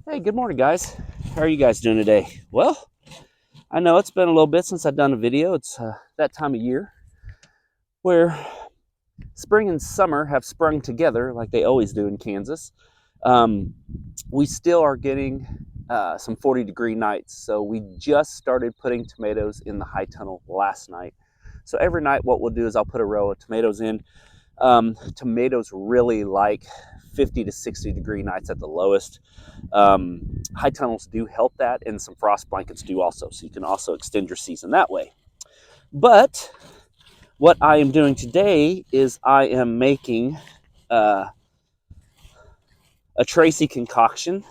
Hey, good morning, guys. How are you guys doing today? Well, I know it's been a little bit since I've done a video. It's that time of year where spring and summer have sprung together like they always do in Kansas. Um, we still are getting some 40-degree nights, so we just started putting tomatoes in the high tunnel last night. So every night what we'll do is I'll put a row of tomatoes in. Tomatoes really like 50 to 60 degree nights at the lowest. High tunnels do help that, and some frost blankets do also, so you can also extend your season that way. But what I am doing today is I am making uh, a Tracy concoction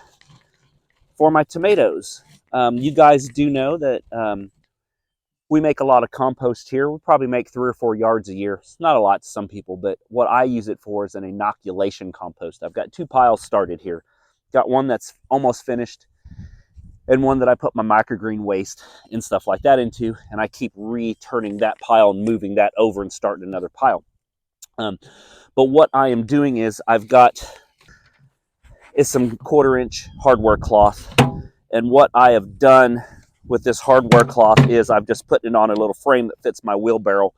for my tomatoes. You guys do know that we make a lot of compost here. We probably make 3 or 4 yards a year. It's not a lot to some people, but what I use it for is an inoculation compost. I've got 2 piles started here. Got one that's almost finished and one that I put my microgreen waste and stuff like that into, and I keep returning that pile and moving that over and starting another pile. But what I am doing is I've got some 1/4-inch hardware cloth, and what I have done with this hardware cloth is I've just put it on a little frame that fits my wheelbarrow.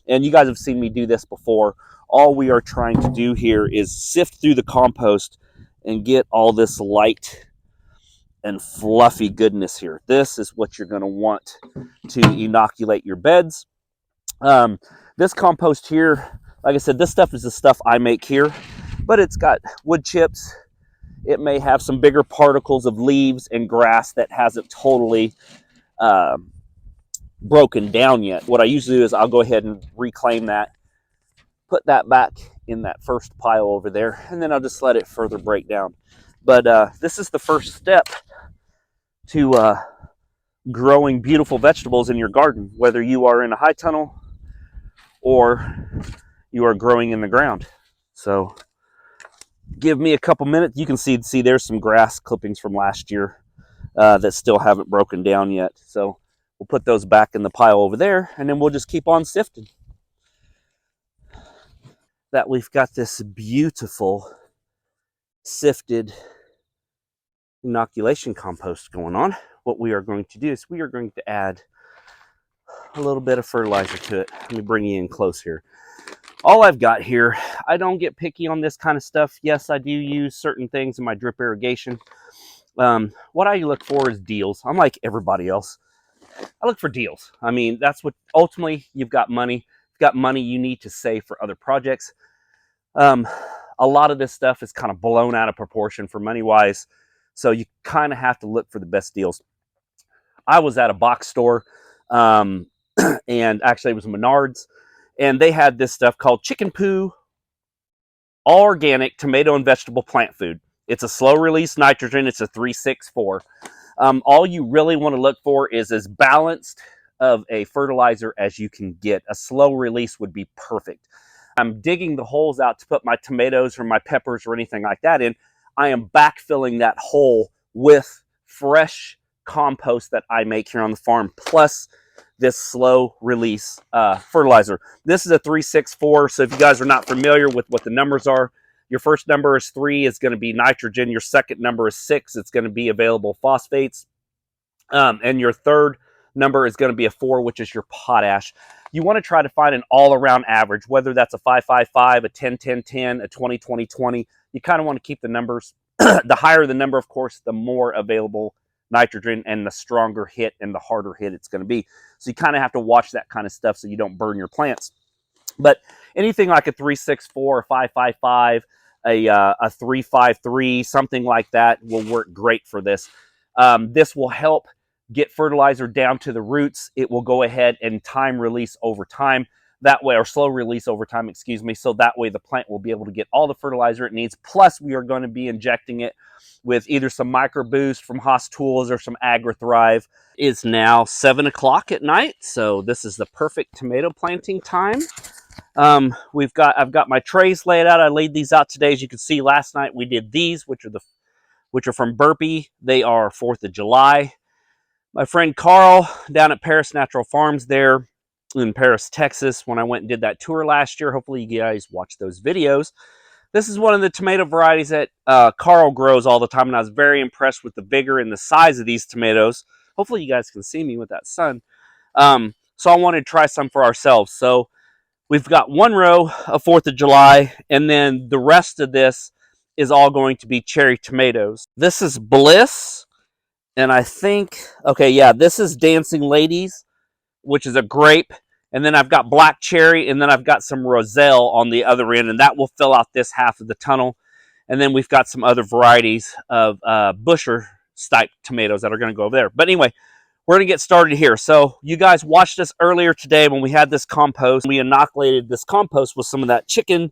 And you guys have seen me do this before. All we are trying to do here is sift through the compost and get all this light and fluffy goodness here. This is what you're going to want to inoculate your beds. This compost here, like I said, this stuff is the stuff I make here, but it's got wood chips. It may have some bigger particles of leaves and grass that hasn't totally broken down yet. What I usually do is I'll go ahead and reclaim that, put that back in that first pile over there, and then I'll just let it further break down. But this is the first step to growing beautiful vegetables in your garden, whether you are in a high tunnel or you are growing in the ground. So give me a couple minutes. You can see there's some grass clippings from last year that still haven't broken down yet. So we'll put those back in the pile over there, and then we'll just keep on sifting. That we've got this beautiful sifted inoculation compost going on. What we are going to do is we are going to add a little bit of fertilizer to it. Let me bring you in close here. All I've got here, I don't get picky on this kind of stuff. Yes, I do use certain things in my drip irrigation. What I look for is deals. I'm like everybody else. I look for deals. I mean, that's what ultimately you've got money. You've got money you need to save for other projects. A lot of this stuff is kind of blown out of proportion for money-wise, so you kind of have to look for the best deals. I was at a box store, and actually it was Menards, and they had this stuff called Chicken Poo All Organic Tomato and Vegetable Plant Food. It's a slow-release nitrogen. It's a 364. All you really want to look for is as balanced of a fertilizer as you can get. A slow release would be perfect. I'm digging the holes out to put my tomatoes or my peppers or anything like that in. I am backfilling that hole with fresh compost that I make here on the farm, plus this slow release fertilizer. This is a 364, so if you guys are not familiar with what the numbers are, your first number is 3, it's going to be nitrogen. Your second number is 6, it's going to be available phosphates. And your third number is going to be a 4, which is your potash. You want to try to find an all-around average, whether that's a 5-5-5, a 10-10-10, a 20-20-20. You kind of want to keep the numbers. The higher the number, of course, the more available nitrogen and the stronger hit and the harder hit it's going to be. So you kind of have to watch that kind of stuff so you don't burn your plants. But anything like a 3-6-4, a 5-5-5, a 3-5-3, something like that will work great for this. This will help get fertilizer down to the roots. It will go ahead and time release over time. That way, or slow release over time, excuse me. So that way the plant will be able to get all the fertilizer it needs. Plus, we are going to be injecting it with either some Micro Boost from Haas Tools or some AgriThrive. It's now 7 o'clock at night, so this is the perfect tomato planting time. I've got my trays laid out. I laid these out today. As you can see, last night we did these, which are from Burpee. They are 4th of July. My friend Carl down at Paris Natural Farms there in Paris, Texas, when I went and did that tour last year. Hopefully you guys watched those videos. This is one of the tomato varieties that Carl grows all the time, and I was very impressed with the vigor and the size of these tomatoes. Hopefully you guys can see me with that sun. So I wanted to try some for ourselves. So we've got one row of 4th of July, and then the rest of this is all going to be cherry tomatoes. This is Bliss, and I think, okay, yeah, this is Dancing Ladies, which is a grape. And then I've got black cherry, and then I've got some Roselle on the other end, and that will fill out this half of the tunnel. And then we've got some other varieties of busher type tomatoes that are going to go over there. But anyway, we're going to get started here. So you guys watched us earlier today when we had this compost. We inoculated this compost with some of that chicken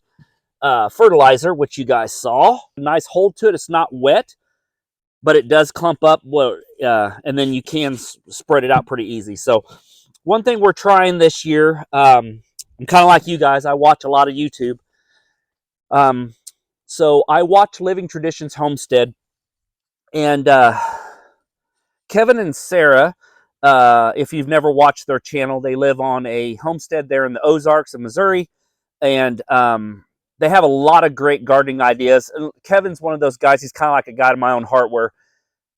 fertilizer, which you guys saw. Nice hold to it. It's not wet, but it does clump up. Well, and then you can spread it out pretty easy. So one thing we're trying this year, I'm kind of like you guys. I watch a lot of YouTube. So I watch Living Traditions Homestead, and Kevin and Sarah, if you've never watched their channel, they live on a homestead there in the Ozarks of Missouri, and they have a lot of great gardening ideas. And Kevin's one of those guys, he's kind of like a guy to my own heart, where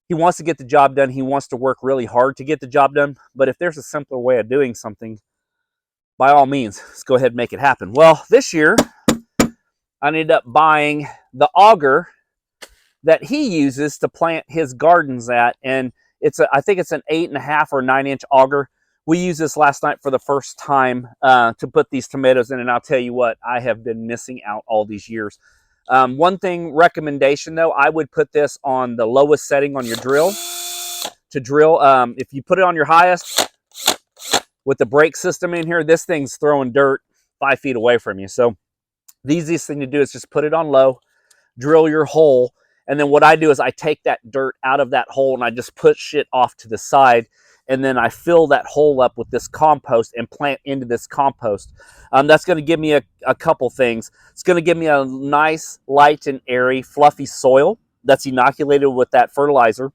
he wants to get the job done. He wants to work really hard to get the job done. But if there's a simpler way of doing something, by all means, let's go ahead and make it happen. Well, this year, I ended up buying the auger that he uses to plant his gardens at. And I think it's an 8.5 or 9-inch auger. We used this last night for the first time to put these tomatoes in. And I'll tell you what, I have been missing out all these years. One thing, recommendation though, I would put this on the lowest setting on your drill to drill. If you put it on your highest with the brake system in here, this thing's throwing dirt 5 feet away from you. So the easiest thing to do is just put it on low, drill your hole, and then what I do is I take that dirt out of that hole and I just push it off to the side, and then I fill that hole up with this compost and plant into this compost. That's going to give me a couple things. It's going to give me a nice, light and airy, fluffy soil that's inoculated with that fertilizer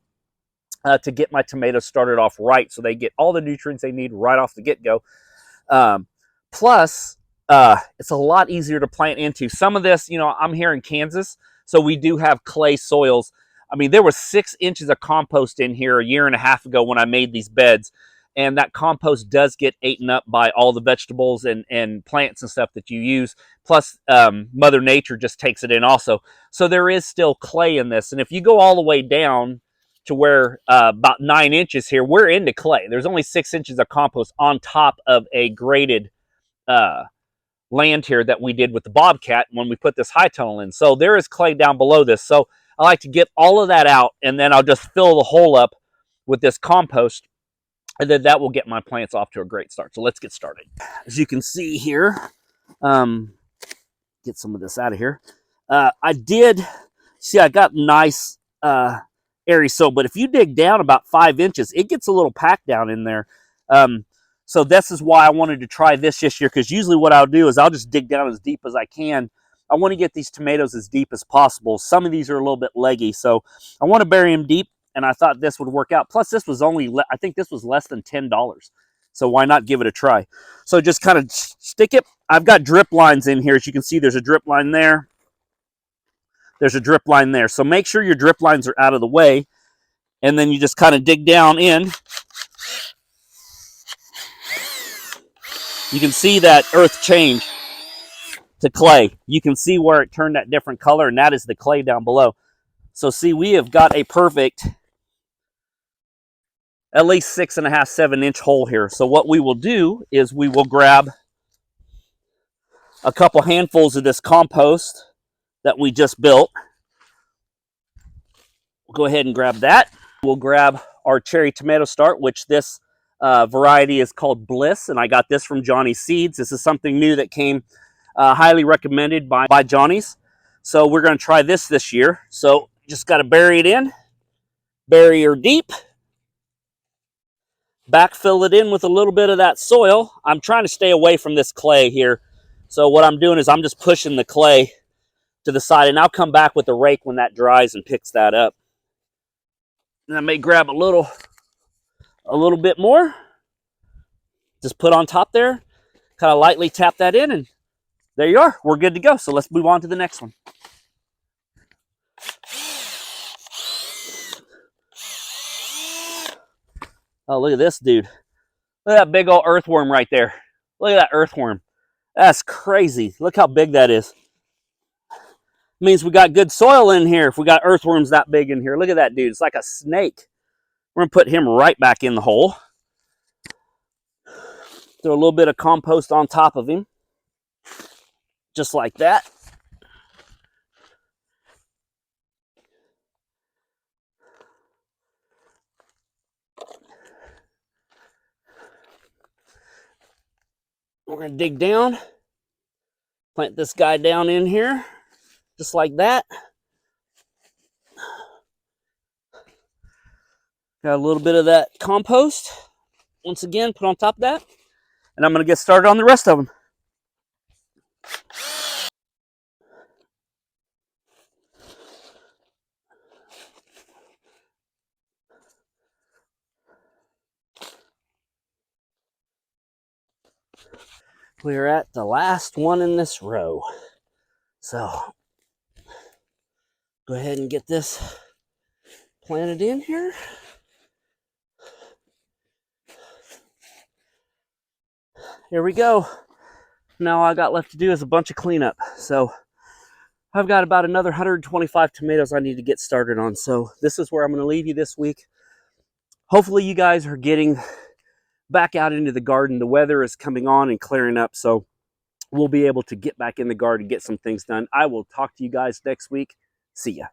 to get my tomatoes started off right, so they get all the nutrients they need right off the get-go. Plus, it's a lot easier to plant into. Some of this, you know, I'm here in Kansas, so we do have clay soils. I mean, there was 6 inches of compost in here a year and a half ago when I made these beds, and that compost does get eaten up by all the vegetables and plants and stuff that you use. Plus, Mother Nature just takes it in also. So there is still clay in this, and if you go all the way down to where about 9 inches here, we're into clay. There's only 6 inches of compost on top of a graded land here that we did with the Bobcat when we put this high tunnel in. So there is clay down below this. So I like to get all of that out, and then I'll just fill the hole up with this compost, and then that will get my plants off to a great start. So let's get started. As you can see here, get some of this out of here. I got nice airy soil, but if you dig down about 5 inches, it gets a little packed down in there. So this is why I wanted to try this year, because usually what I'll do is I'll just dig down as deep as I can. I want to get these tomatoes as deep as possible. Some of these are a little bit leggy, so I want to bury them deep, and I thought this would work out. Plus, this was only, I think this was less than $10. So why not give it a try? So just kind of stick it. I've got drip lines in here. As you can see, there's a drip line there. There's a drip line there. So make sure your drip lines are out of the way, and then you just kind of dig down in. You can see that earth change to clay. You can see where it turned that different color, and that is the clay down below. So see, we have got a perfect, at least 6.5, 7-inch hole here. So what we will do is we will grab a couple handfuls of this compost that we just built. We'll go ahead and grab that. We'll grab our cherry tomato start, which this variety is called Bliss, and I got this from Johnny's Seeds. This is something new that came highly recommended by Johnny's. So we're going to try this year. So just got to bury it in, bury her deep, backfill it in with a little bit of that soil. I'm trying to stay away from this clay here. So what I'm doing is I'm just pushing the clay to the side, and I'll come back with the rake when that dries and picks that up. And I may grab a little bit more, just put on top there, kind of lightly tap that in, and there you are. We're good to go. So let's move on to the next one. Oh, look at this dude. Look at that big old earthworm right there. Look at that earthworm. That's crazy. Look how big that is. It means we got good soil in here if we got earthworms that big in here. Look at that dude. It's like a snake. We're going to put him right back in the hole. Throw a little bit of compost on top of him. Just like that. We're going to dig down. Plant this guy down in here. Just like that. Got a little bit of that compost. Once again, put on top of that. And I'm going to get started on the rest of them. We're at the last one in this row. So, go ahead and get this planted in here. Here we go. Now all I got left to do is a bunch of cleanup. So, I've got about another 125 tomatoes I need to get started on. So, this is where I'm going to leave you this week. Hopefully, you guys are getting back out into the garden. The weather is coming on and clearing up. So, we'll be able to get back in the garden and get some things done. I will talk to you guys next week. See ya.